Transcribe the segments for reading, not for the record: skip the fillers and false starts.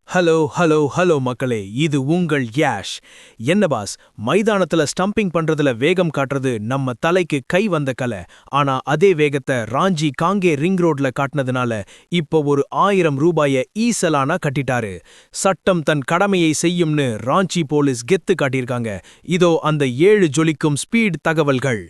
Hello மக்களே, இது உங்கள் யாஷ். என்ன பாஸ், மைதானத்துல ஸ்டம்பிங் பண்றதுல வேகம் காட்டுறது நம்ம தலைக்கு கை வந்த கலை. ஆனா அதே வேகத்தை ராஞ்சி காங்கே ரிங் ரோட்ல காட்டினதுனால இப்போ ஒரு ₹1000 ஈசலானா கட்டிட்டாரு. சட்டம் தன் கடமையை செய்யும்னு ராஞ்சி போலீஸ் கெத்து காட்டியிருக்காங்க. இதோ அந்த 7 ஜொலிக்கும் ஸ்பீட் தகவல்கள்.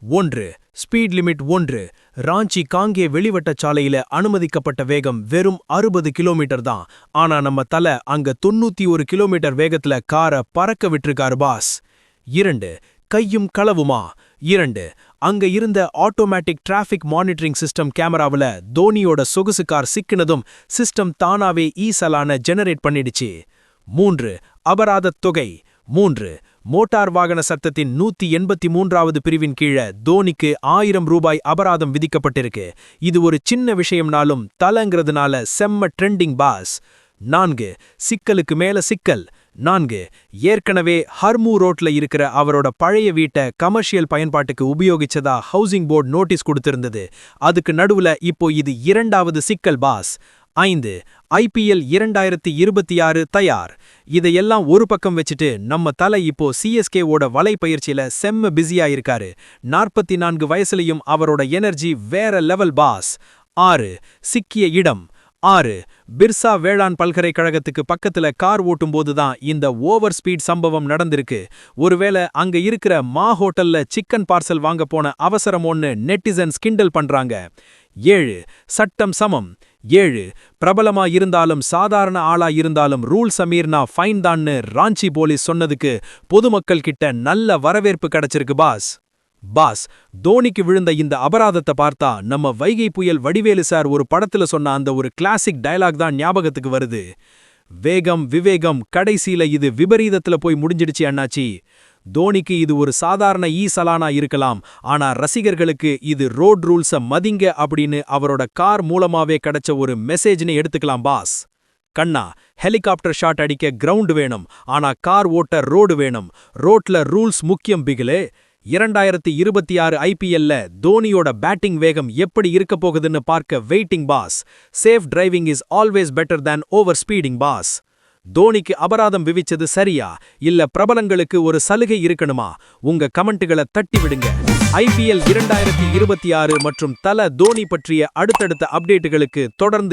1. Speed limit 1. ராஞ்சி காங்கே வெளிவட்ட சாலையில அனுமதிக்கப்பட்ட வேகம் வெறும் 60 கிலோமீட்டர் தான். ஆனா நம்ம தல அங்க 91 கிலோமீட்டர் வேகத்துல காரை பறக்க விட்டிருக்காரு பாஸ். 2. கையும் களவுமா? 2. அங்க இருந்த ஆட்டோமேட்டிக் டிராஃபிக் மானிட்டரிங் சிஸ்டம் கேமராவுல தோனியோட சொகுசு கார் சிக்கினதும் சிஸ்டம் தானாவே ஈசலான ஜெனரேட் பண்ணிடுச்சு. 3. அபராதத் தொகை. 3. மோட்டார் வாகன சட்டத்தின் 183வது பிரிவின் கீழ தோனிக்கு ₹1000 அபராதம் விதிக்கப்பட்டிருக்கு. இது ஒரு சின்ன விஷயம்னாலும் தலங்கிறதுனால செம்ம ட்ரெண்டிங் பாஸ். 4. சிக்கலுக்கு மேல சிக்கல். 4. ஏற்கனவே ஹர்மூ ரோட்ல இருக்கிற அவரோட பழைய வீட்டை கமர்ஷியல் பயன்பாட்டுக்கு உபயோகிச்சதா ஹவுசிங் போர்டு நோட்டீஸ் கொடுத்திருந்தது. அதுக்கு நடுவுல இப்போ இது 2வது சிக்கல் பாஸ். 5. IPL 2026 தயார். இதையெல்லாம் ஒரு பக்கம் வச்சுட்டு நம்ம தலை இப்போ CSK ஓட வலை பயிற்சியில செம்ம பிஸியா இருக்காரு. 44 வயசுலயும் அவரோட எனர்ஜி வேற லெவல் பாஸ். 6. சிக்கிய இடம். 6. பிர்சா வேளாண் பல்கலைக்கழகத்துக்கு பக்கத்துல கார் ஓட்டும்போது தான் இந்த ஓவர் ஸ்பீட் சம்பவம் நடந்திருக்கு. ஒருவேளை அங்க இருக்கிற மா ஹோட்டல்ல சிக்கன் பார்சல் வாங்க போன அவசரமோன்னு நெட்டிசன்ஸ் கிண்டல் பண்றாங்க. 7. சட்டம் சமம். 7. பிரபலமா இருந்தாலும் சாதாரண ஆளா இருந்தாலும் ரூல்ஸ் மீறினா ஃபைன் தான்னு ராஞ்சி போலீஸ் சொன்னதுக்கு பொதுமக்கள் கிட்ட நல்ல வரவேற்பு கிடைச்சிருக்கு பாஸ். தோனிக்கு விழுந்த இந்த அபராதத்தை பார்த்தா நம்ம வைகை புயல் வடிவேலு சார் ஒரு படத்துல சொன்ன அந்த ஒரு கிளாசிக் டயலாக் தான் ஞாபகத்துக்கு வருது. வேகம் விவேகம், கடைசியில இது விபரீதத்துல போய் முடிஞ்சிடுச்சு அண்ணாச்சி. தோனிக்கு இது ஒரு சாதாரண சலானா இருக்கலாம், ஆனா ரசிகர்களுக்கு இது ரோட் ரூல்ஸ மதிங்க அப்படின்னு அவரோட கார் மூலமாவே கிடைச்ச ஒரு மெசேஜ்னு எடுத்துக்கலாம் பாஸ். கண்ணா, ஹெலிகாப்டர் ஷாட் அடிக்க கிரவுண்ட் வேணும், ஆனா கார் ஓட்ட ரோடு வேணும். ரோட்ல ரூல்ஸ் முக்கியம் பிகிலே. 2026 IPLல தோனியோட பேட்டிங் வேகம் எப்படி இருக்க போகுதுன்னு பார்க்க waiting boss. Safe driving is always better than over speeding boss. தோனிக்கு அபராதம் விவிச்சது சரியா, இல்ல பிரபலங்களுக்கு ஒரு சலுகை இருக்கணுமா? உங்க கமெண்ட்டுகளை தட்டி விடுங்க. IPL 2026 மற்றும் தல தோனி பற்றிய அடுத்தடுத்த அப்டேட்டுகளுக்கு தொடர்ந்து